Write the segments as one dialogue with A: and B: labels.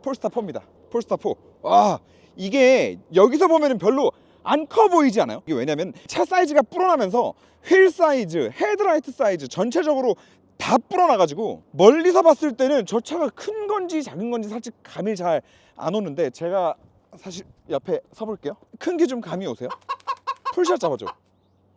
A: 폴스타 4입니다. 폴스타 4. 와, 이게 여기서 보면은 별로 안 커 보이지 않아요? 이게 왜냐면 차 사이즈가 불어나면서 휠 사이즈, 헤드라이트 사이즈 전체적으로 다 불어나가지고 멀리서 봤을 때는 저 차가 큰 건지 작은 건지 사실 감이 잘 안 오는데, 제가 사실 옆에 서볼게요. 큰 게 좀 감이 오세요? 풀샷 잡아줘.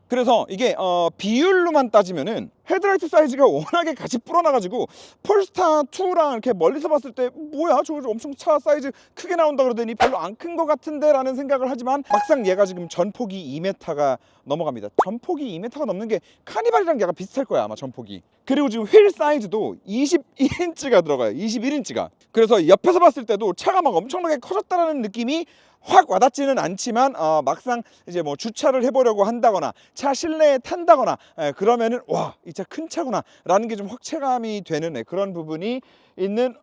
A: 그래서 이게 비율로만 따지면은 헤드라이트 사이즈가 워낙에 같이 불어나가지고 폴스타 2랑 이렇게 멀리서 봤을 때 뭐야 저거 엄청 차 사이즈 크게 나온다 그러더니 별로 안 큰 것 같은데 라는 생각을 하지만, 막상 얘가 지금 전폭이 2m가 넘어갑니다. 전폭이 2m가 넘는 게 카니발이랑 얘가 비슷할 거야 아마, 전폭이. 그리고 지금 휠 사이즈도 21인치가 들어가요. 21인치가. 그래서 옆에서 봤을 때도 차가 막 엄청나게 커졌다라는 느낌이 확 와닿지는 않지만, 막상 이제 뭐 주차를 해보려고 한다거나 차 실내에 탄다거나 그러면은 와, 이 차 큰 차구나 라는 게 좀 확체감이 되는 그런 부분이 있는,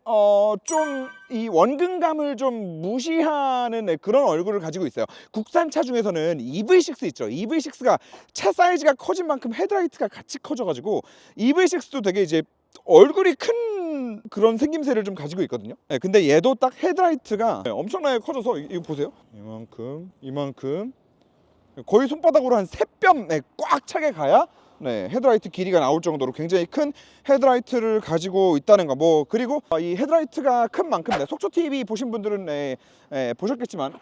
A: 좀 이 원근감을 좀 무시하는 그런 얼굴을 가지고 있어요. 국산차 중에서는 EV6 있죠. EV6가 차 사이즈가 커진 만큼 헤드라이트가 같이 커져가지고 EV6도 되게 이제 얼굴이 큰 그런 생김새를 좀 가지고 있거든요. 근데 얘도 딱 헤드라이트가 엄청나게 커져서 이거 보세요. 이만큼 거의 손바닥으로 한 3뼘 꽉 차게 가야 헤드라이트 길이가 나올 정도로 굉장히 큰 헤드라이트를 가지고 있다는 거. 뭐 그리고 이 헤드라이트가 큰 만큼 속초 TV 보신 분들은 보셨겠지만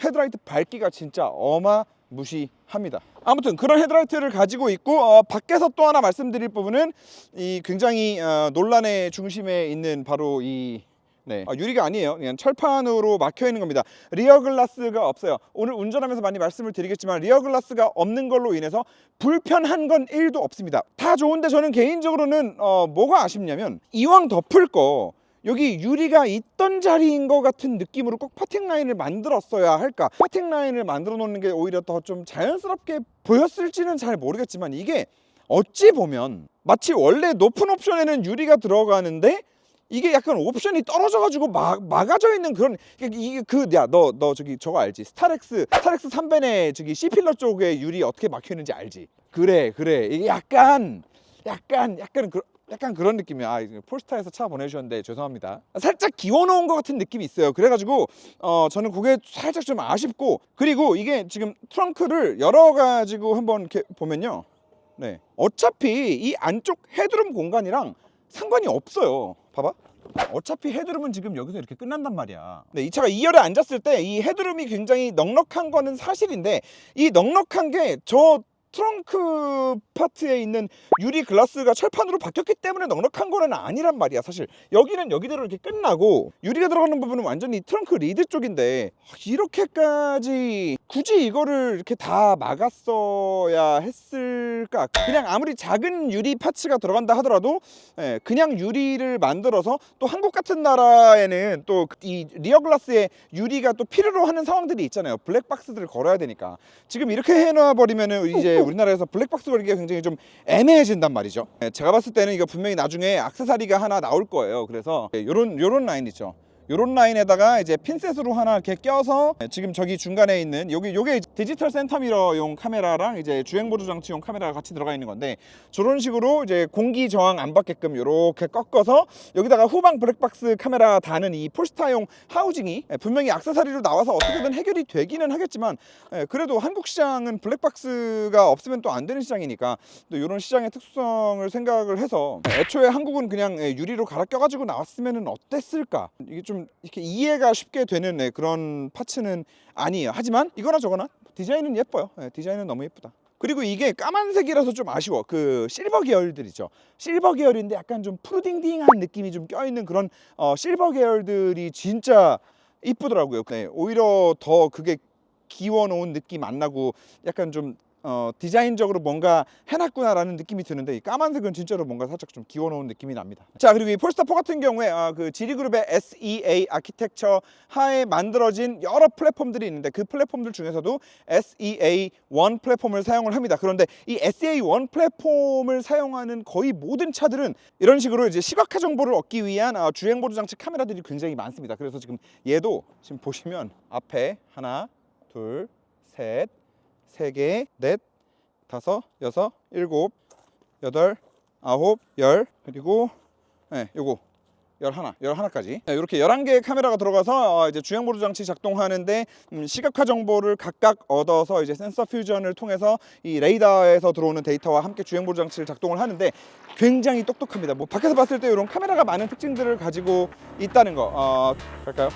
A: 헤드라이트 밝기가 진짜 어마무시합니다. 아무튼 그런 헤드라이트를 가지고 있고, 밖에서 또 하나 말씀드릴 부분은 이 굉장히 논란의 중심에 있는 바로 이 유리가 아니에요. 그냥 철판으로 막혀 있는 겁니다. 리어 글라스가 없어요. 오늘 운전하면서 많이 말씀을 드리겠지만 리어 글라스가 없는 걸로 인해서 불편한 건 1도 없습니다. 다 좋은데 저는 개인적으로는 뭐가 아쉽냐면, 이왕 덮을 거 여기 유리가 있던 자리인 것 같은 느낌으로 꼭 파팅 라인을 만들었어야 할까. 파팅 라인을 만들어 놓는 게 오히려 더 좀 자연스럽게 보였을지는 잘 모르겠지만, 이게 어찌 보면 마치 원래 높은 옵션에는 유리가 들어가는데 이게 약간 옵션이 떨어져가지고 막아져 있는 그런, 이게 너 저기 저거 알지? 스타렉스 3벤의 저기 C필러 쪽에 유리 어떻게 막혀 있는지 알지? 그래 이게 약간 그런 느낌이야. 폴스타에서 차 보내주셨는데 죄송합니다. 살짝 기워놓은 것 같은 느낌이 있어요. 그래가지고 저는 그게 살짝 좀 아쉽고, 그리고 이게 지금 트렁크를 열어가지고 한번 이렇게 보면요, 어차피 이 안쪽 헤드룸 공간이랑 상관이 없어요. 봐봐. 어차피 헤드룸은 지금 여기서 이렇게 끝난단 말이야. 이 차가 2열에 앉았을 때 이 헤드룸이 굉장히 넉넉한 거는 사실인데, 이 넉넉한 게 저 트렁크 파트에 있는 유리 글라스가 철판으로 바뀌었기 때문에 넉넉한 거는 아니란 말이야. 사실 여기는 여기대로 이렇게 끝나고, 유리가 들어가는 부분은 완전히 트렁크 리드 쪽인데 이렇게까지 굳이 이거를 이렇게 다 막았어야 했을까? 그냥 아무리 작은 유리 파츠가 들어간다 하더라도 그냥 유리를 만들어서, 또 한국 같은 나라에는 또 이 리어 글라스에 유리가 또 필요로 하는 상황들이 있잖아요. 블랙박스들을 걸어야 되니까. 지금 이렇게 해놔 버리면은 이제 우리나라에서 블랙박스 걸기가 굉장히 좀 애매해진단 말이죠. 제가 봤을 때는 이거 분명히 나중에 액세서리가 하나 나올 거예요. 그래서 요런 라인 있죠. 요런 라인에다가 이제 핀셋으로 하나 이렇게 껴서, 지금 저기 중간에 있는 요게 디지털 센터미러용 카메라랑 이제 주행보조 장치용 카메라가 같이 들어가 있는 건데, 저런 식으로 이제 공기 저항 안 받게끔 요렇게 꺾어서 여기다가 후방 블랙박스 카메라 다는 이 폴스타용 하우징이 분명히 액세서리로 나와서 어떻게든 해결이 되기는 하겠지만, 그래도 한국 시장은 블랙박스가 없으면 또 안 되는 시장이니까, 또 이런 시장의 특수성을 생각을 해서 애초에 한국은 그냥 유리로 갈아 껴가지고 나왔으면 어땠을까. 이게 좀 이렇게 이해가 쉽게 되는 그런 파츠는 아니에요. 하지만 이거나 저거나 디자인은 예뻐요. 디자인은 너무 예쁘다. 그리고 이게 까만색이라서 좀 아쉬워. 그 실버 계열들이죠. 실버 계열인데 약간 좀 푸딩딩한 느낌이 좀 껴있는 그런 실버 계열들이 진짜 이쁘더라고요. 오히려 더 그게 기워놓은 느낌 안 나고 약간 좀 디자인적으로 뭔가 해놨구나라는 느낌이 드는데, 이 까만색은 진짜로 뭔가 살짝 좀 기워놓은 느낌이 납니다. 자, 그리고 이 폴스타 4 같은 경우에 그 지리그룹의 SEA 아키텍처 하에 만들어진 여러 플랫폼들이 있는데, 그 플랫폼들 중에서도 SEA1 플랫폼을 사용을 합니다. 그런데 이 SEA1 플랫폼을 사용하는 거의 모든 차들은 이런 식으로 이제 시각화 정보를 얻기 위한 주행보조 장치 카메라들이 굉장히 많습니다. 그래서 지금 얘도 지금 보시면 앞에 하나, 둘, 셋, 3개, 넷, 5, 6, 7, 8, 9, 10, 그리고 요거 11까지 이렇게 11개의 카메라가 들어가서 이제 주행 보조 장치 작동하는데 시각화 정보를 각각 얻어서 이제 센서 퓨전을 통해서 이 레이더에서 들어오는 데이터와 함께 주행 보조 장치를 작동을 하는데 굉장히 똑똑합니다. 뭐 밖에서 봤을 때 이런 카메라가 많은 특징들을 가지고 있다는 거 갈까요?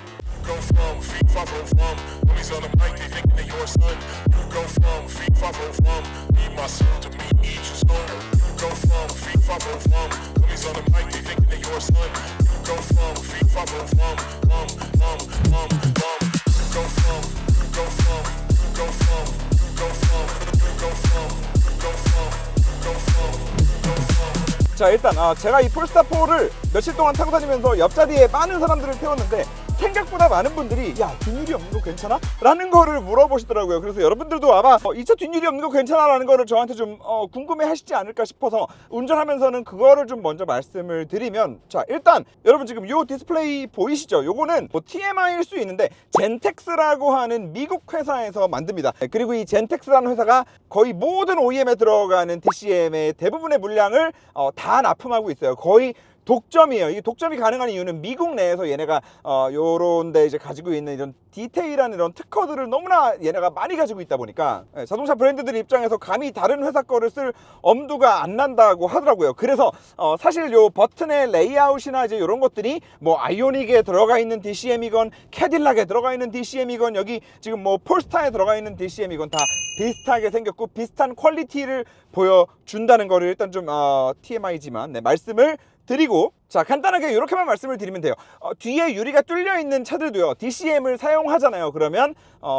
A: 자, 일단 제가 이 폴스타4를 며칠 동안 타고 다니면서 옆자리에 많은 사람들을 태웠는데 생각보다 많은 분들이 야, 뒷유리 없는 거 괜찮아? 라는 거를 물어보시더라고요. 그래서 여러분들도 아마 이 차 뒷유리 없는 거 괜찮아? 라는 거를 저한테 좀 궁금해 하시지 않을까 싶어서 운전하면서는 그거를 좀 먼저 말씀을 드리면, 자, 일단 여러분 지금 요 디스플레이 보이시죠? 요거는 뭐 TMI일 수 있는데 젠텍스라고 하는 미국 회사에서 만듭니다. 그리고 이 젠텍스라는 회사가 거의 모든 OEM에 들어가는 DCM의 대부분의 물량을 다 납품하고 있어요. 거의 독점이에요. 이 독점이 가능한 이유는 미국 내에서 얘네가 요런 데 이제 가지고 있는 이런 디테일한 이런 특허들을 너무나 얘네가 많이 가지고 있다 보니까 자동차 브랜드들 입장에서 감히 다른 회사 거를 쓸 엄두가 안 난다고 하더라고요. 그래서 사실 요 버튼의 레이아웃이나 이제 요런 것들이 뭐 아이오닉에 들어가 있는 DCM이건 캐딜락에 들어가 있는 DCM이건 여기 지금 뭐 폴스타에 들어가 있는 DCM이건 다 비슷하게 생겼고 비슷한 퀄리티를 보여준다는 거를 일단 좀 TMI지만 말씀을 드리고, 자, 간단하게 이렇게만 말씀을 드리면 돼요. 뒤에 유리가 뚫려 있는 차들도요 DCM을 사용하잖아요. 그러면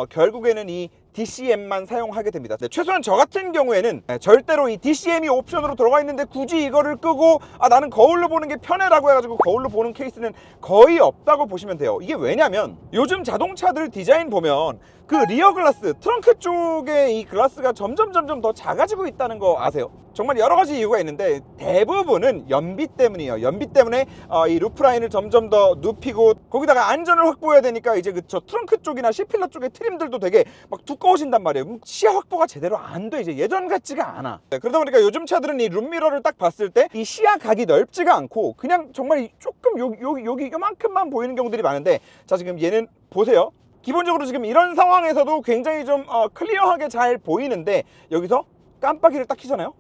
A: 결국에는 이 DCM만 사용하게 됩니다. 최소한 저 같은 경우에는 절대로 이 DCM이 옵션으로 들어가 있는데 굳이 이거를 끄고 나는 거울로 보는 게 편해라고 해가지고 거울로 보는 케이스는 거의 없다고 보시면 돼요. 이게 왜냐면 요즘 자동차들 디자인 보면 그 리어 글라스, 트렁크 쪽에 이 글라스가 점점 더 작아지고 있다는 거 아세요? 정말 여러 가지 이유가 있는데 대부분은 연비 때문이에요. 연비 때문에 이 루프라인을 점점 더 눕히고 거기다가 안전을 확보해야 되니까 이제 저 트렁크 쪽이나 C필러 쪽의 트림들도 되게 막 두꺼워진단 말이에요. 시야 확보가 제대로 안 돼. 이제 예전 같지가 않아. 그러다 보니까 요즘 차들은 이 룸미러를 딱 봤을 때 이 시야 각이 넓지가 않고 그냥 정말 조금 여기 요만큼만 보이는 경우들이 많은데, 자, 지금 얘는 보세요. 기본적으로 지금 이런 상황에서도 굉장히 좀 클리어하게 잘 보이는데 여기서 깜빡이를 딱 켜잖아요.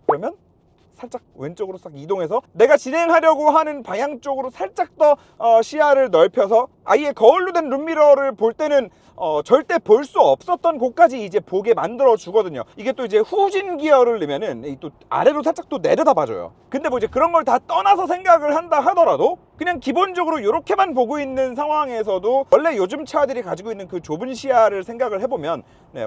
A: 그러면 살짝 왼쪽으로 싹 이동해서 내가 진행하려고 하는 방향 쪽으로 살짝 더 시야를 넓혀서 아예 거울로 된 룸미러를 볼 때는 절대 볼 수 없었던 곳까지 이제 보게 만들어 주거든요. 이게 또 이제 후진 기어를 넣으면은 또 아래로 살짝 또 내려다 봐줘요. 근데 뭐 이제 그런 걸 다 떠나서 생각을 한다 하더라도 그냥 기본적으로 이렇게만 보고 있는 상황에서도 원래 요즘 차들이 가지고 있는 그 좁은 시야를 생각을 해보면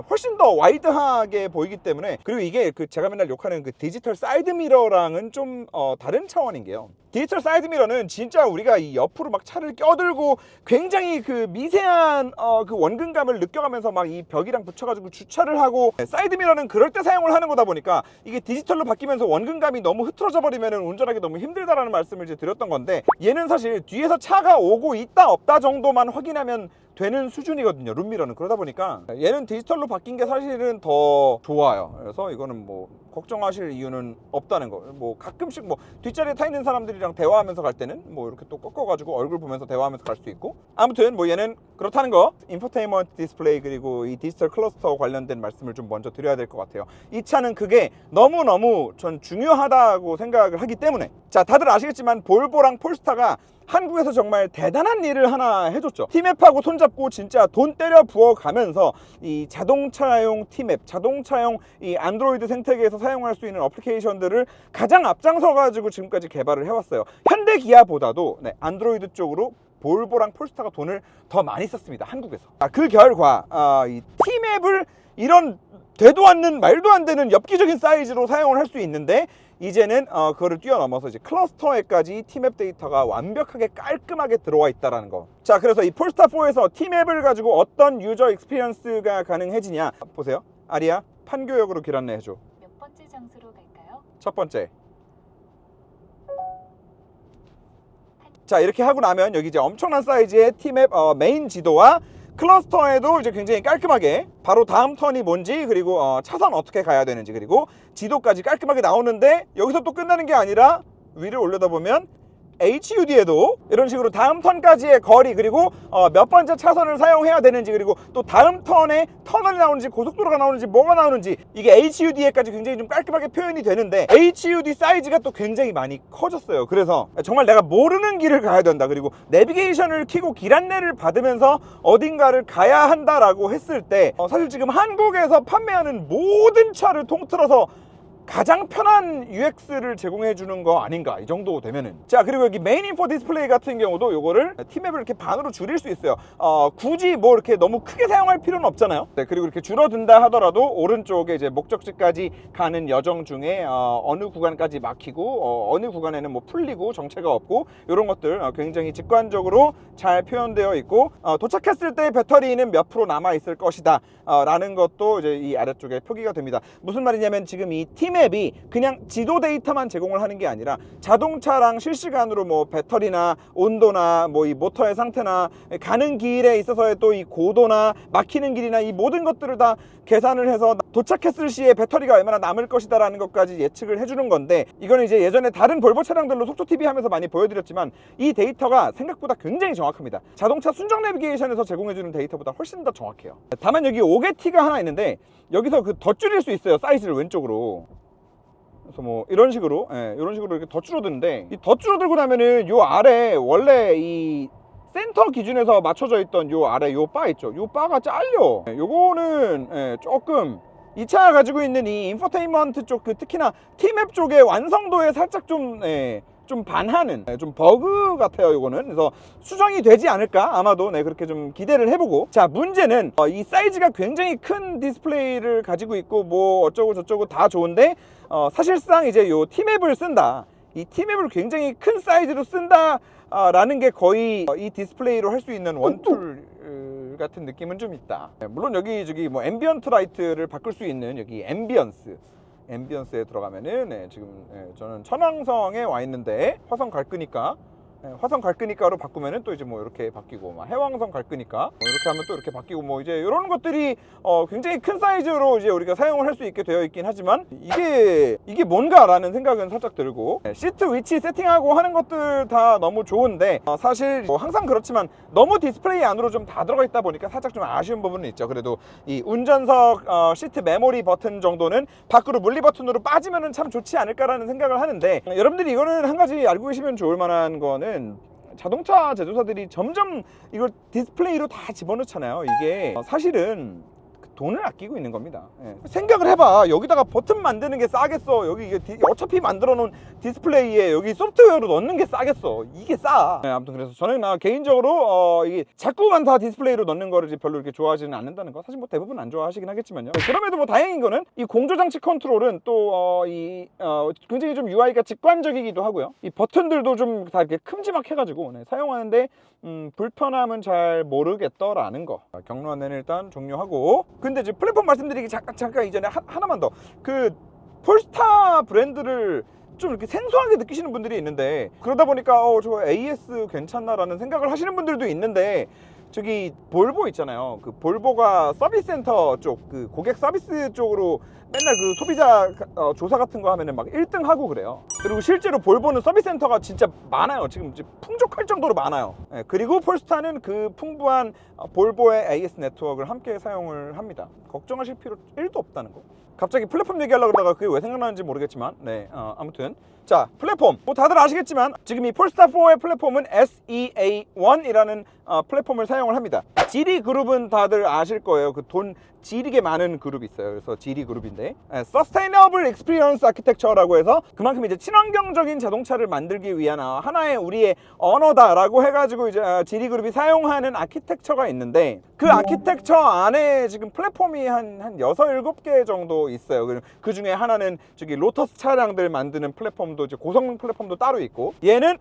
A: 훨씬 더 와이드하게 보이기 때문에, 그리고 이게 그 제가 맨날 욕하는 그 디지털 사이드 미러랑은 좀 다른 차원인 게요. 디지털 사이드 미러는 진짜 우리가 이 옆으로 막 차를 껴들고 굉장히 그 미세한 그 원근감을 느껴가면서 막 이 벽이랑 붙여가지고 주차를 하고, 사이드 미러는 그럴 때 사용을 하는 거다 보니까 이게 디지털로 바뀌면서 원근감이 너무 흐트러져 버리면 운전하기 너무 힘들다라는 말씀을 이제 드렸던 건데, 얘는 사실 뒤에서 차가 오고 있다 없다 정도만 확인하면 되는 수준이거든요, 룸미러는. 그러다 보니까 얘는 디지털로 바뀐 게 사실은 더 좋아요. 그래서 이거는 뭐 걱정하실 이유는 없다는 거. 뭐 가끔씩 뭐 뒷자리에 타 있는 사람들이랑 대화하면서 갈 때는 뭐 이렇게 또 꺾어가지고 얼굴 보면서 대화하면서 갈 수도 있고, 아무튼 뭐 얘는 그렇다는 거. 인포테인먼트 디스플레이 그리고 이 디지털 클러스터 관련된 말씀을 좀 먼저 드려야 될 것 같아요. 이 차는 그게 너무너무 전 중요하다고 생각을 하기 때문에, 자, 다들 아시겠지만 볼보랑 폴스타가 한국에서 정말 대단한 일을 하나 해줬죠. 티맵하고 손잡고 진짜 돈 때려 부어가면서 이 자동차용 티맵, 자동차용 이 안드로이드 생태계에서 사용할 수 있는 어플리케이션들을 가장 앞장서 가지고 지금까지 개발을 해왔어요. 현대 기아보다도 안드로이드 쪽으로 볼보랑 폴스타가 돈을 더 많이 썼습니다, 한국에서. 그 결과 이 티맵을 이런 되도 않는 말도 안 되는 엽기적인 사이즈로 사용을 할 수 있는데, 이제는 그거를 뛰어넘어서 이제 클러스터에까지 티맵 데이터가 완벽하게 깔끔하게 들어와 있다는 거. 자, 그래서 이 폴스타4에서 티맵을 가지고 어떤 유저 익스피리언스가 가능해지냐 보세요. 아리야, 판교역으로 길 안내 해줘.
B: 몇 번째 장소로 갈까요?
A: 첫 번째. 자, 이렇게 하고 나면 여기 이제 엄청난 사이즈의 티맵 메인 지도와 클러스터에도 이제 굉장히 깔끔하게 바로 다음 턴이 뭔지, 그리고 차선 어떻게 가야 되는지, 그리고 지도까지 깔끔하게 나오는데, 여기서 또 끝나는 게 아니라 위를 올려다보면 HUD에도 이런 식으로 다음 턴까지의 거리, 그리고 몇 번째 차선을 사용해야 되는지, 그리고 또 다음 턴에 터널이 나오는지 고속도로가 나오는지 뭐가 나오는지, 이게 HUD에까지 굉장히 좀 깔끔하게 표현이 되는데 HUD 사이즈가 또 굉장히 많이 커졌어요. 그래서 정말 내가 모르는 길을 가야 된다, 그리고 내비게이션을 켜고 길 안내를 받으면서 어딘가를 가야 한다라고 했을 때 사실 지금 한국에서 판매하는 모든 차를 통틀어서 가장 편한 UX를 제공해 주는 거 아닌가, 이 정도 되면은. 자, 그리고 여기 메인 인포 디스플레이 같은 경우도 요거를 T맵을 이렇게 반으로 줄일 수 있어요. 굳이 뭐 이렇게 너무 크게 사용할 필요는 없잖아요. 네, 그리고 이렇게 줄어든다 하더라도 오른쪽에 이제 목적지까지 가는 여정 중에 어느 구간까지 막히고 어느 구간에는 뭐 풀리고 정체가 없고, 이런 것들 굉장히 직관적으로 잘 표현되어 있고, 도착했을 때 배터리는 몇 프로 남아 있을 것이다 라는 것도 이제 이 아래쪽에 표기가 됩니다. 무슨 말이냐면 지금 이 T맵이 그냥 지도 데이터만 제공을 하는 게 아니라 자동차랑 실시간으로 뭐 배터리나 온도나 뭐 이 모터의 상태나 가는 길에 있어서의 또 이 고도나 막히는 길이나 이 모든 것들을 다 계산을 해서 도착했을 시에 배터리가 얼마나 남을 것이다 라는 것까지 예측을 해주는 건데, 이거는 이제 예전에 다른 볼보 차량들로 속초TV 하면서 많이 보여드렸지만 이 데이터가 생각보다 굉장히 정확합니다. 자동차 순정 내비게이션에서 제공해주는 데이터보다 훨씬 더 정확해요. 다만 여기 5개T가 하나 있는데 여기서 그 더 줄일 수 있어요, 사이즈를 왼쪽으로. 그래서 뭐 이런 식으로, 이런 식으로 이렇게 더 줄어드는데, 이 더 줄어들고 나면은 요 아래 원래 이 센터 기준에서 맞춰져 있던 요 아래 요 바 있죠, 요 바가 잘려. 요거는 조금 이 차가 가지고 있는 이 인포테인먼트 쪽, 그 특히나 T맵 쪽의 완성도에 살짝 좀 반하는 좀 버그 같아요, 요거는. 그래서 수정이 되지 않을까 아마도. 그렇게 좀 기대를 해보고. 자, 문제는 이 사이즈가 굉장히 큰 디스플레이를 가지고 있고 뭐 어쩌고 저쩌고 다 좋은데, 사실상 이제 요 T맵을 쓴다, 이 T맵을 굉장히 큰 사이즈로 쓴다 라는 게 거의 이 디스플레이로 할 수 있는 원툴 같은 느낌은 좀 있다. 물론 여기 저기 뭐 앰비언트 라이트를 바꿀 수 있는 여기 앰비언스에 들어가면은 지금 저는 천왕성에 와 있는데 화성 갈 거니까, 화성 갈 거니까로 바꾸면은 또 이제 뭐 이렇게 바뀌고, 막 해왕성 갈 거니까 이렇게 하면 또 이렇게 바뀌고, 뭐 이제 이런 것들이 굉장히 큰 사이즈로 이제 우리가 사용을 할 수 있게 되어 있긴 하지만, 이게 뭔가라는 생각은 살짝 들고, 시트 위치 세팅하고 하는 것들 다 너무 좋은데 사실 뭐 항상 그렇지만 너무 디스플레이 안으로 좀 다 들어가 있다 보니까 살짝 좀 아쉬운 부분은 있죠. 그래도 이 운전석 시트 메모리 버튼 정도는 밖으로 물리 버튼으로 빠지면은 참 좋지 않을까라는 생각을 하는데, 여러분들이 이거는 한 가지 알고 계시면 좋을 만한 거는, 자동차 제조사들이 점점 이걸 디스플레이로 다 집어넣잖아요. 이게 사실은 돈을 아끼고 있는 겁니다. 생각을 해봐. 여기다가 버튼 만드는 게 싸겠어? 여기 이게 어차피 만들어 놓은 디스플레이에 여기 소프트웨어로 넣는 게 싸겠어? 이게 싸. 아무튼 그래서 저는 개인적으로 이게 자꾸만 다 디스플레이로 넣는 거를 별로 이렇게 좋아하지는 않는다는 거, 사실 뭐 대부분 안 좋아하시긴 하겠지만요. 그럼에도 뭐 다행인 거는 이 공조장치 컨트롤은 또 굉장히 좀 UI가 직관적이기도 하고요. 이 버튼들도 좀 다 이렇게 큼지막해가지고 사용하는데 불편함은 잘 모르겠더라는 거. 경로 안내는 일단 종료하고. 근데 이제 플랫폼 말씀드리기 잠깐 이전에 하나만 더. 그 폴스타 브랜드를 좀 이렇게 생소하게 느끼시는 분들이 있는데, 그러다 보니까 저 AS 괜찮나라는 생각을 하시는 분들도 있는데, 저기 볼보 있잖아요. 그 볼보가 서비스 센터 쪽, 그 고객 서비스 쪽으로 맨날 그 소비자 조사 같은 거 하면은 막 1등 하고 그래요. 그리고 실제로 볼보는 서비스 센터가 진짜 많아요. 지금 이제 풍족할 정도로 많아요. 그리고 폴스타는 그 풍부한 볼보의 AS 네트워크를 함께 사용을 합니다. 걱정하실 필요 1도 없다는 거. 갑자기 플랫폼 얘기하려고 그러다가 그게 왜 생각나는지 모르겠지만, 아무튼 자, 플랫폼 뭐 다들 아시겠지만 지금 이 폴스타4의 플랫폼은 SEA1이라는 플랫폼을 사용을 합니다. 지리 그룹은 다들 아실 거예요. 그 돈 지리게 많은 그룹이 있어요. 그래서 지리 그룹인데, Sustainable Experience Architecture라고 해서 그만큼 이제 친환경적인 자동차를 만들기 위한 하나의 우리의 언어다라고 해가지고 이제 지리 그룹이 사용하는 아키텍처가 있는데, 그 아키텍처 안에 지금 플랫폼이 한 6, 7개 정도 있어요. 그 중에 하나는 저기 로터스 차량들 만드는 플랫폼도, 이제 고성능 플랫폼도 따로 있고, 얘는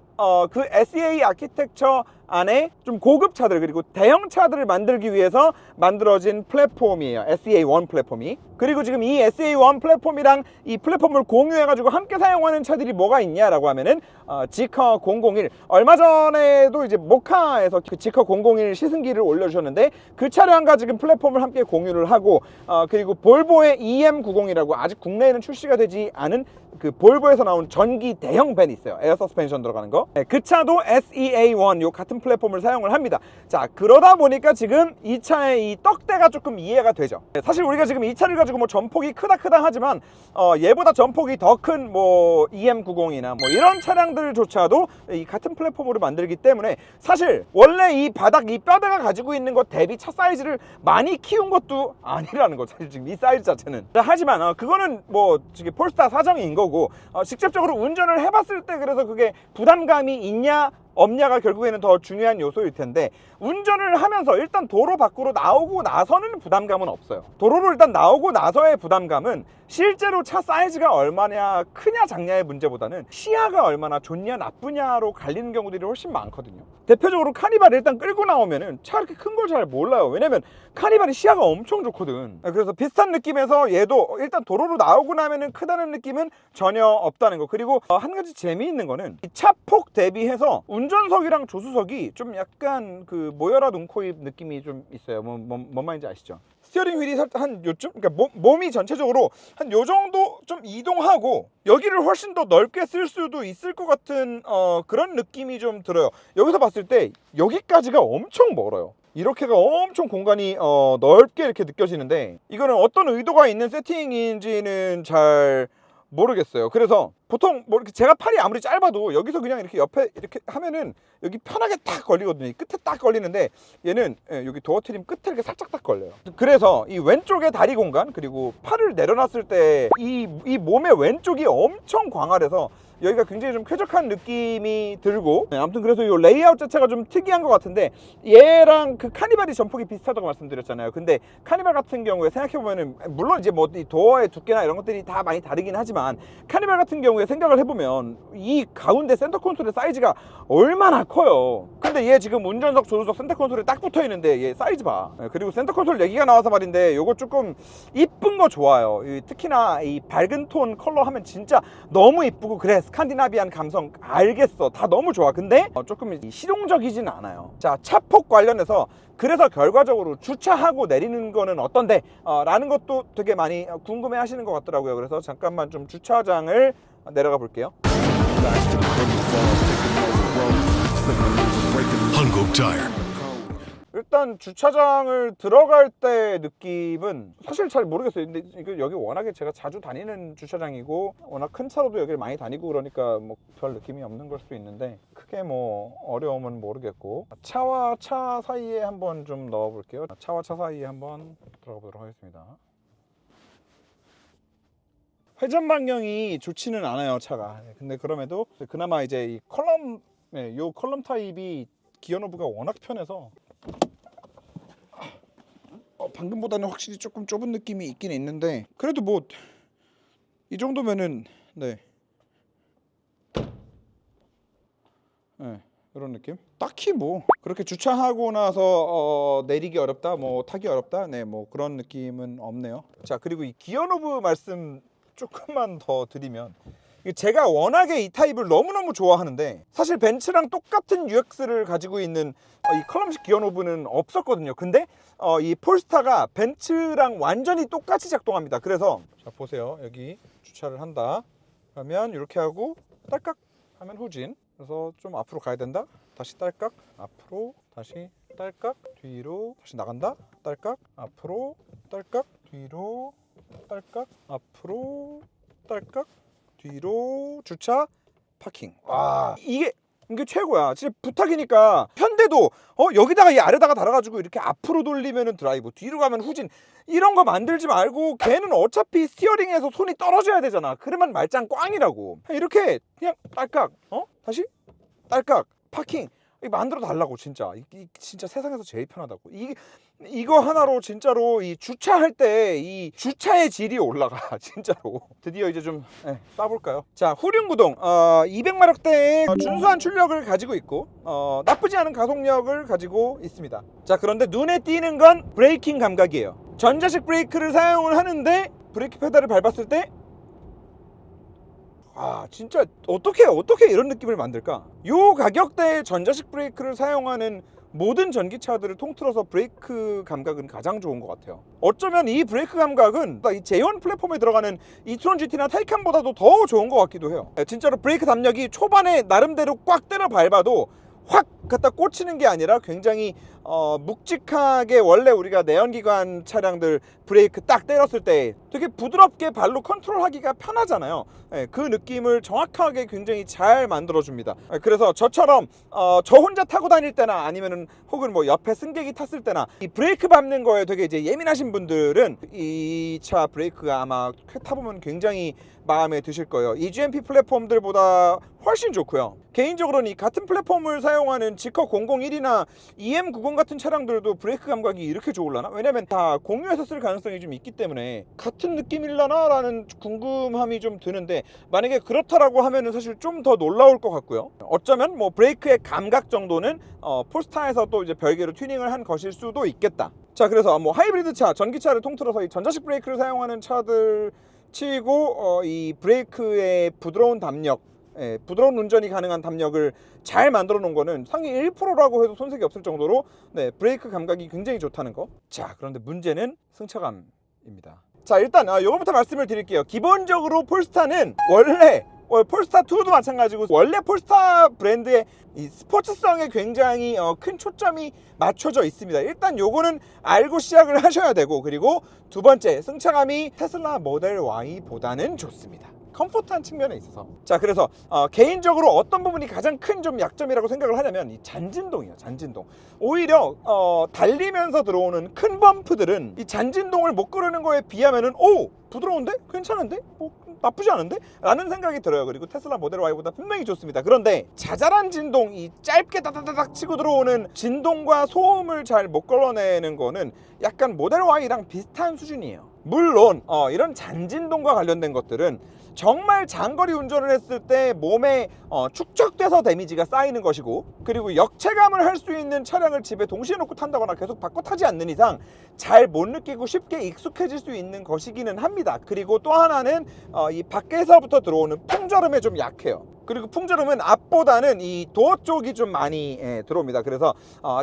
A: 그 SEA 아키텍처 안에 좀 고급 차들 그리고 대형 차들을 만들기 위해서 만들어진 플랫폼이에요, SEA1 플랫폼이. 그리고 지금 이 SEA1 플랫폼이랑 이 플랫폼을 공유해 가지고 함께 사용하는 차들이 뭐가 있냐라고 하면은 지커 001. 얼마 전에도 이제 모카에서 그 지커 001 시승기를 올려주셨는데 그 차량과 지금 플랫폼을 함께 공유를 하고 그리고 볼보의 EM90이라고 아직 국내에는 출시가 되지 않은 그 볼보에서 나온 전기 대형 밴이 있어요. 에어 서스펜션 들어가는 거. 네, 그 차도 SEA1 요 같은 플랫폼을 사용을 합니다. 자, 그러다 보니까 지금 이 차의 이 떡대가 조금 이해가 되죠. 네, 사실 우리가 지금 이 차를 가지고 뭐 전폭이 크다 하지만 얘보다 전폭이 더 큰 뭐 EM90이나 뭐 이런 차량들조차도 이 같은 플랫폼으로 만들기 때문에 사실 원래 이 바닥 이 뼈대가 가지고 있는 것 대비 차 사이즈를 많이 키운 것도 아니라는 거, 사실 지금 이 사이즈 자체는. 하지만 그거는 뭐 지금 폴스타 사정인 거고 직접적으로 운전을 해봤을 때 그래서 그게 부담감이 있냐 없냐가 결국에는 더 중요한 요소일 텐데, 운전을 하면서 일단 도로 밖으로 나오고 나서는 부담감은 없어요. 도로로 일단 나오고 나서의 부담감은 실제로 차 사이즈가 얼마냐 크냐 작냐의 문제보다는 시야가 얼마나 좋냐 나쁘냐로 갈리는 경우들이 훨씬 많거든요. 대표적으로 카니발 일단 끌고 나오면은 차 이렇게 큰 걸 잘 몰라요. 왜냐면 카니발이 시야가 엄청 좋거든. 그래서 비슷한 느낌에서 얘도 일단 도로로 나오고 나면은 크다는 느낌은 전혀 없다는 거. 그리고 한 가지 재미있는 거는 이 차 폭 대비해서 운전석이랑 조수석이 좀 약간 그 모여라 눈코입 느낌이 좀 있어요. 뭔 말인지 아시죠? 스티어링 휠이 한 요쯤, 그러니까 몸이 전체적으로 한 요 정도 좀 이동하고 여기를 훨씬 더 넓게 쓸 수도 있을 것 같은 그런 느낌이 좀 들어요. 여기서 봤을 때 여기까지가 엄청 멀어요. 이렇게가 엄청 공간이 넓게 이렇게 느껴지는데, 이거는 어떤 의도가 있는 세팅인지는 잘 모르겠어요. 그래서 보통 뭐 이렇게 제가 팔이 아무리 짧아도 여기서 그냥 이렇게 옆에 이렇게 하면은 여기 편하게 딱 걸리거든요. 이 끝에 딱 걸리는데 얘는 여기 도어 트림 끝에 이렇게 살짝 딱 걸려요. 그래서 이 왼쪽의 다리 공간, 그리고 팔을 내려놨을 때 이 몸의 왼쪽이 엄청 광활해서 여기가 굉장히 좀 쾌적한 느낌이 들고, 아무튼 그래서 이 레이아웃 자체가 좀 특이한 것 같은데, 얘랑 그 카니발이 전폭이 비슷하다고 말씀드렸잖아요. 근데 카니발 같은 경우에 생각해보면은 물론 이제 뭐 이 도어의 두께나 이런 것들이 다 많이 다르긴 하지만 카니발 같은 경우에 생각을 해보면 이 가운데 센터 콘솔의 사이즈가 얼마나 커요. 근데 얘 지금 운전석 조수석 센터 콘솔에 딱 붙어있는데 얘 사이즈 봐. 그리고 센터 콘솔 얘기가 나와서 말인데 요거 조금 이쁜 거 좋아요. 특히나 이 밝은 톤 컬러 하면 진짜 너무 이쁘고 그래, 스칸디나비안 감성 알겠어, 다 너무 좋아. 근데 조금 실용적이진 않아요. 자, 차폭 관련해서 그래서 결과적으로 주차하고 내리는 거는 어떤데? 라는 것도 되게 많이 궁금해 하시는 것 같더라고요. 그래서 잠깐만 좀 주차장을 내려가 볼게요.
C: 한국 타이어.
A: 일단 주차장을 들어갈 때 느낌은 사실 잘 모르겠어요. 근데 여기 워낙에 제가 자주 다니는 주차장이고 워낙 큰 차로도 여기를 많이 다니고 그러니까 뭐 별 느낌이 없는 걸 수도 있는데 크게 뭐 어려움은 모르겠고, 차와 차 사이에 한번 좀 넣어 볼게요. 차와 차 사이에 한번 들어가 보도록 하겠습니다. 회전 방향이 좋지는 않아요, 차가. 근데 그럼에도 그나마 이제 이 컬럼, 요 컬럼 타입이 기어노브가 워낙 편해서 방금보다는 확실히 조금 좁은 느낌이 있긴 있는데, 그래도 뭐 이 정도면은 네, 이런 느낌? 딱히 뭐 그렇게 주차하고 나서 내리기 어렵다, 뭐 타기 어렵다, 네, 뭐 그런 느낌은 없네요. 자, 그리고 이 기어노브 말씀 조금만 더 드리면, 제가 워낙에 이 타입을 너무너무 좋아하는데 사실 벤츠랑 똑같은 UX를 가지고 있는 이 컬럼식 기어노브는 없었거든요. 근데 이 폴스타가 벤츠랑 완전히 똑같이 작동합니다. 그래서 자, 보세요. 여기 주차를 한다 그러면 이렇게 하고 딸깍 하면 후진. 그래서 좀 앞으로 가야 된다, 다시 딸깍, 앞으로, 다시 딸깍, 뒤로, 다시 나간다, 딸깍, 앞으로, 딸깍, 뒤로, 딸깍, 앞으로, 딸깍, 뒤로, 주차, 파킹. 와, 이게 최고야. 진짜 부탁이니까 현대도 여기다가 이 아래다가 달아가지고 이렇게 앞으로 돌리면은 드라이브, 뒤로 가면 후진, 이런 거 만들지 말고, 걔는 어차피 스티어링에서 손이 떨어져야 되잖아. 그러면 말짱 꽝이라고. 이렇게 그냥 딸깍, 다시 딸깍, 파킹, 만들어 달라고. 진짜 진짜 세상에서 제일 편하다고. 이거 하나로 진짜로 이 주차할 때 이 주차의 질이 올라가. 진짜로. 드디어 이제 좀 쏴볼까요? 자, 후륜구동 200마력대의 준수한 출력을 가지고 있고 나쁘지 않은 가속력을 가지고 있습니다. 자, 그런데 눈에 띄는 건 브레이킹 감각이에요. 전자식 브레이크를 사용을 하는데 브레이크 페달을 밟았을 때 진짜 어떻게 이런 느낌을 만들까? 요 가격대의 전자식 브레이크를 사용하는 모든 전기차들을 통틀어서 브레이크 감각은 가장 좋은 것 같아요. 어쩌면 이 브레이크 감각은 이 J1 플랫폼에 들어가는 이트론 GT나 타이칸보다도 더 좋은 것 같기도 해요. 진짜로 브레이크 담력이 초반에 나름대로 꽉 때려 밟아도 확 갖다 꽂히는 게 아니라 굉장히 묵직하게, 원래 우리가 내연기관 차량들 브레이크 딱 때렸을 때 되게 부드럽게 발로 컨트롤하기가 편하잖아요. 그 느낌을 정확하게 굉장히 잘 만들어줍니다. 그래서 저처럼 저 혼자 타고 다닐 때나 아니면은 혹은 뭐 옆에 승객이 탔을 때나 이 브레이크 밟는 거에 되게 이제 예민하신 분들은 이 차 브레이크가 아마 타보면 굉장히 마음에 드실 거예요. EGMP 플랫폼들보다 훨씬 좋고요. 개인적으로는 이 같은 플랫폼을 사용하는 지커 001이나 EM90 같은 차량들도 브레이크 감각이 이렇게 좋을라나? 왜냐면 다 공유해서 쓸 가능성이 좀 있기 때문에 같은 느낌일라나? 라는 궁금함이 좀 드는데, 만약에 그렇다라고 하면은 사실 좀 더 놀라울 것 같고요. 어쩌면 뭐 브레이크의 감각 정도는 폴스타에서 또 이제 별개로 튜닝을 한 것일 수도 있겠다. 자, 그래서 뭐 하이브리드 차, 전기차를 통틀어서 이 전자식 브레이크를 사용하는 차들 치고 이 브레이크의 부드러운 담력, 부드러운 운전이 가능한 담력을 잘 만들어 놓은 거는 상위 1%라고 해도 손색이 없을 정도로 브레이크 감각이 굉장히 좋다는 거. 자, 그런데 문제는 승차감입니다. 자, 일단 이거부터 말씀을 드릴게요. 기본적으로 폴스타는 원래 폴스타2도 마찬가지고 원래 폴스타 브랜드의 이 스포츠성에 굉장히 큰 초점이 맞춰져 있습니다. 일단 요거는 알고 시작을 하셔야 되고, 그리고 두 번째, 승차감이 테슬라 모델 Y보다는 좋습니다. 컴포트한 측면에 있어서. 자, 그래서 개인적으로 어떤 부분이 가장 큰 좀 약점이라고 생각을 하냐면 이 잔진동이에요. 잔진동. 오히려 달리면서 들어오는 큰 범프들은 이 잔진동을 못 거르는 거에 비하면은 부드러운데? 괜찮은데? 나쁘지 않은데? 라는 생각이 들어요. 그리고 테슬라 모델 Y보다 분명히 좋습니다. 그런데 자잘한 진동, 이 짧게 다다다닥 치고 들어오는 진동과 소음을 잘 못 걸러내는 거는 약간 모델 Y랑 비슷한 수준이에요. 물론 이런 잔진동과 관련된 것들은 정말 장거리 운전을 했을 때 몸에 축적돼서 데미지가 쌓이는 것이고, 그리고 역체감을 할 수 있는 차량을 집에 동시에 놓고 탄다거나 계속 바꿔 타지 않는 이상 잘 못 느끼고 쉽게 익숙해질 수 있는 것이기는 합니다. 그리고 또 하나는 이 밖에서부터 들어오는 풍절음에 좀 약해요. 그리고 풍절음은 앞보다는 이 도어 쪽이 좀 많이 들어옵니다. 그래서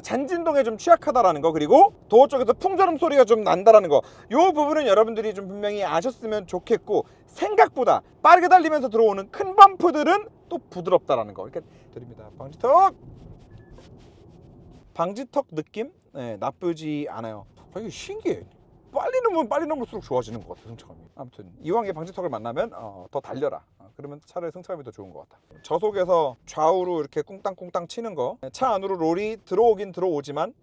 A: 잔진동에 좀 취약하다라는 거, 그리고 도어 쪽에서 풍절음 소리가 좀 난다라는 거, 요 부분은 여러분들이 좀 분명히 아셨으면 좋겠고, 생각보다 빠르게 달리면서 들어오는 큰 범프들은 또 부드럽다라는 거 이렇게 드립니다. 방지턱 느낌 나쁘지 않아요. 이게 신기해. 빨리 넘으면 빨리 넘을수록 좋아지는 것 같아, 승차감이. 아무튼 이왕에 방지턱을 만나면 더 달려라. 그러면 차라리 승차감이 더 좋은 것 같아. 저속에서 좌우로 이렇게 꽁땅꽁땅 치는 거, 차 안으로 롤이 들어오긴 들어오지만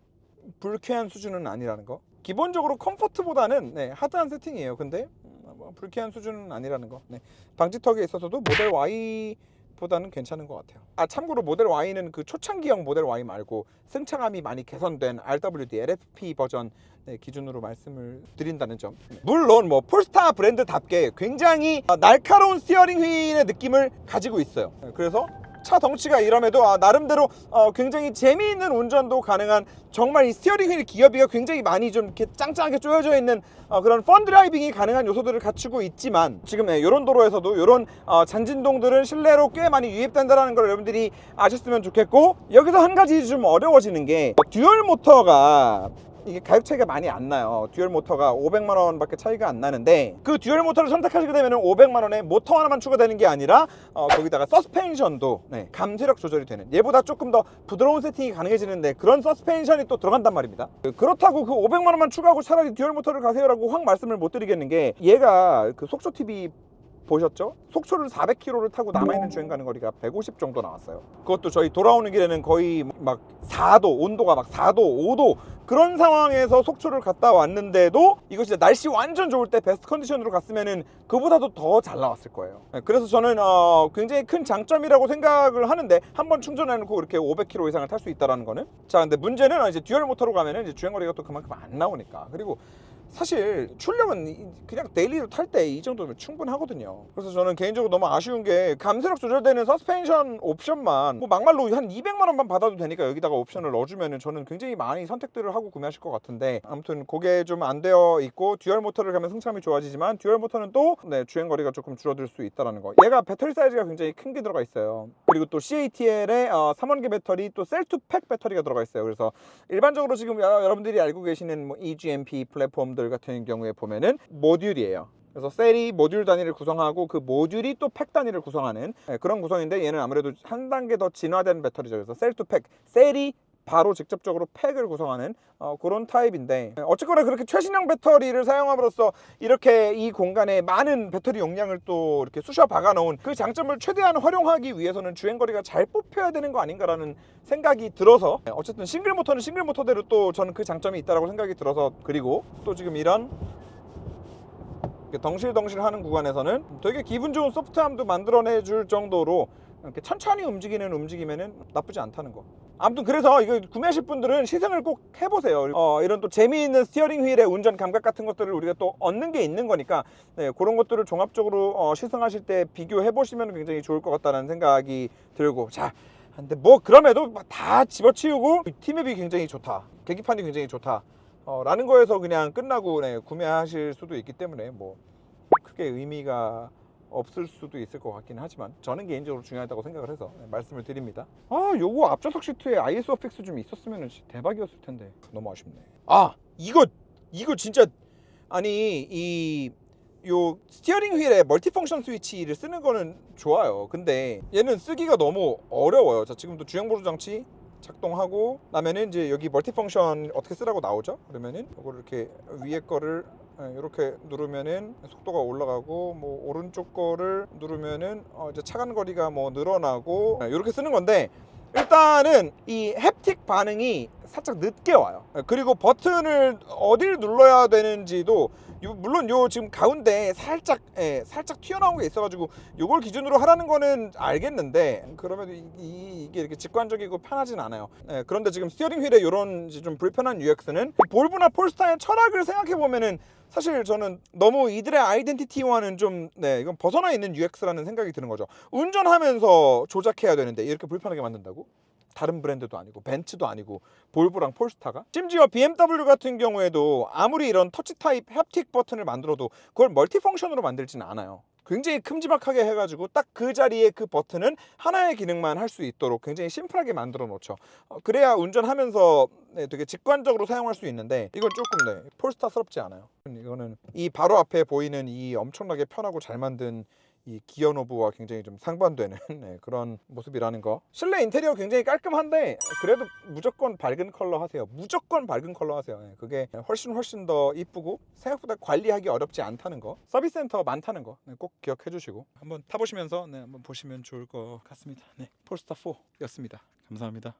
A: 불쾌한 수준은 아니라는 거. 기본적으로 컴포트보다는 하드한 세팅이에요. 근데 불쾌한 수준은 아니라는 거. 방지턱에 있어서도 모델 Y보다는 괜찮은 것 같아요. 참고로 모델 Y는 그 초창기형 모델 Y 말고 승차감이 많이 개선된 RWD LFP 버전 기준으로 말씀을 드린다는 점. 물론 뭐 폴스타 브랜드답게 굉장히 날카로운 스티어링 휠의 느낌을 가지고 있어요. 그래서 차 덩치가 이럼에도 나름대로 굉장히 재미있는 운전도 가능한, 정말 이 스티어링 휠 기어비가 굉장히 많이 좀 이렇게 짱짱하게 쪼여져 있는 그런 펀 드라이빙이 가능한 요소들을 갖추고 있지만, 지금 이런 도로에서도 이런 잔진동들은 실내로 꽤 많이 유입된다는 걸 여러분들이 아셨으면 좋겠고, 여기서 한 가지 좀 어려워지는 게 듀얼 모터가 이게 가격 차이가 많이 안 나요. 듀얼 모터가 500만 원 밖에 차이가 안 나는데, 그 듀얼 모터를 선택하시게 되면 500만 원에 모터 하나만 추가되는 게 아니라 거기다가 서스펜션도 감쇄력 조절이 되는, 얘보다 조금 더 부드러운 세팅이 가능해지는데 그런 서스펜션이 또 들어간단 말입니다. 그렇다고 그 500만 원만 추가하고 차라리 듀얼 모터를 가세요라고 확 말씀을 못 드리겠는 게, 얘가 그 속초 TV 보셨죠? 속초를 400km를 타고 남아있는 주행 가는 거리가 150 정도 나왔어요. 그것도 저희 돌아오는 길에는 거의 막 4도, 온도가 막 4도, 5도 그런 상황에서 속초를 갔다 왔는데도, 이거 진짜 날씨 완전 좋을 때 베스트 컨디션으로 갔으면은 그보다도 더 잘 나왔을 거예요. 그래서 저는 굉장히 큰 장점이라고 생각을 하는데, 한번 충전해놓고 이렇게 500km 이상을 탈 수 있다라는 거는. 자, 근데 문제는 이제 듀얼 모터로 가면은 이제 주행 거리가 또 그만큼 안 나오니까. 그리고 사실 출력은 그냥 데일리로 탈 때 이 정도면 충분하거든요. 그래서 저는 개인적으로 너무 아쉬운 게 감속력 조절되는 서스펜션 옵션만 뭐 막말로 한 200만 원만 받아도 되니까 여기다가 옵션을 넣어주면은 저는 굉장히 많이 선택들을 하고 구매하실 것 같은데, 아무튼 그게 좀 안 되어 있고 듀얼 모터를 가면 승차감이 좋아지지만 듀얼 모터는 또 주행 거리가 조금 줄어들 수 있다는 거. 얘가 배터리 사이즈가 굉장히 큰 게 들어가 있어요. 그리고 또 CATL에 3원기 배터리, 또 셀2팩 배터리가 들어가 있어요. 그래서 일반적으로 지금 여러분들이 알고 계시는 뭐 EGMP 플랫폼들 같은 경우에 보면은 모듈이에요. 그래서 셀이 모듈 단위를 구성하고 그 모듈이 또 팩 단위를 구성하는 그런 구성인데, 얘는 아무래도 한 단계 더 진화된 배터리죠. 그래서 셀2팩, 셀이 바로 직접적으로 팩을 구성하는 그런 타입인데, 어쨌거나 그렇게 최신형 배터리를 사용함으로써 이렇게 이 공간에 많은 배터리 용량을 또 이렇게 쑤셔 박아 놓은 그 장점을 최대한 활용하기 위해서는 주행거리가 잘 뽑혀야 되는 거 아닌가라는 생각이 들어서, 어쨌든 싱글 모터는 싱글 모터대로 또 저는 그 장점이 있다고 생각이 들어서, 그리고 또 지금 이런 덩실덩실 하는 구간에서는 되게 기분 좋은 소프트함도 만들어내 줄 정도로 이렇게 천천히 움직이는 움직임에는 나쁘지 않다는 거. 아무튼 그래서 이거 구매하실 분들은 시승을 꼭 해보세요. 이런 또 재미있는 스티어링 휠의 운전 감각 같은 것들을 우리가 또 얻는 게 있는 거니까, 그런 것들을 종합적으로 시승하실 때 비교해 보시면 굉장히 좋을 것 같다는 생각이 들고, 자, 근데 뭐 그럼에도 다 집어치우고 티맵이 굉장히 좋다, 계기판이 굉장히 좋다 라는 거에서 그냥 끝나고 구매하실 수도 있기 때문에 뭐 크게 의미가 없을 수도 있을 것 같긴 하지만, 저는 개인적으로 중요하다고 생각을 해서 말씀을 드립니다. 요거 앞좌석 시트에 ISOFX 좀 있었으면 대박이었을 텐데 너무 아쉽네. 이거 진짜, 아니 요 스티어링 휠에 멀티펑션 스위치를 쓰는 거는 좋아요. 근데 얘는 쓰기가 너무 어려워요. 자, 지금도 주행 보조 장치 작동하고 나면은 이제 여기 멀티펑션 어떻게 쓰라고 나오죠? 그러면은 이거를 이렇게 위에 거를 이렇게 누르면은 속도가 올라가고, 뭐 오른쪽 거를 누르면은 이제 차간 거리가 뭐 늘어나고, 이렇게 쓰는 건데, 일단은 이 햅틱 반응이 살짝 늦게 와요. 그리고 버튼을 어딜 눌러야 되는지도 물론 요 지금 가운데 살짝 튀어나온 게 있어가지고 요걸 기준으로 하라는 거는 알겠는데, 그러면 이게 이렇게 직관적이고 편하진 않아요. 그런데 지금 스티어링 휠에 요런 좀 불편한 UX는 볼보나 폴스타의 철학을 생각해 보면은 사실 저는 너무 이들의 아이덴티티와는 좀 이건 벗어나 있는 UX라는 생각이 드는 거죠. 운전하면서 조작해야 되는데 이렇게 불편하게 만든다고? 다른 브랜드도 아니고 벤츠도 아니고 볼보랑 폴스타가? 심지어 BMW 같은 경우에도 아무리 이런 터치 타입 햅틱 버튼을 만들어도 그걸 멀티펑션으로 만들지는 않아요. 굉장히 큼지막하게 해가지고 딱 그 자리에 그 버튼은 하나의 기능만 할 수 있도록 굉장히 심플하게 만들어 놓죠. 그래야 운전하면서 되게 직관적으로 사용할 수 있는데, 이건 조금 폴스타스럽지 않아요. 이거는 이 바로 앞에 보이는 이 엄청나게 편하고 잘 만든 이 기어 노브와 굉장히 좀 상반되는 그런 모습이라는 거. 실내 인테리어 굉장히 깔끔한데 그래도 무조건 밝은 컬러 하세요. 무조건 밝은 컬러 하세요. 그게 훨씬 더 이쁘고 생각보다 관리하기 어렵지 않다는 거, 서비스 센터 많다는 거 꼭 기억해 주시고 한번 타보시면서 한번 보시면 좋을 것 같습니다. 폴스타 4였습니다. 감사합니다.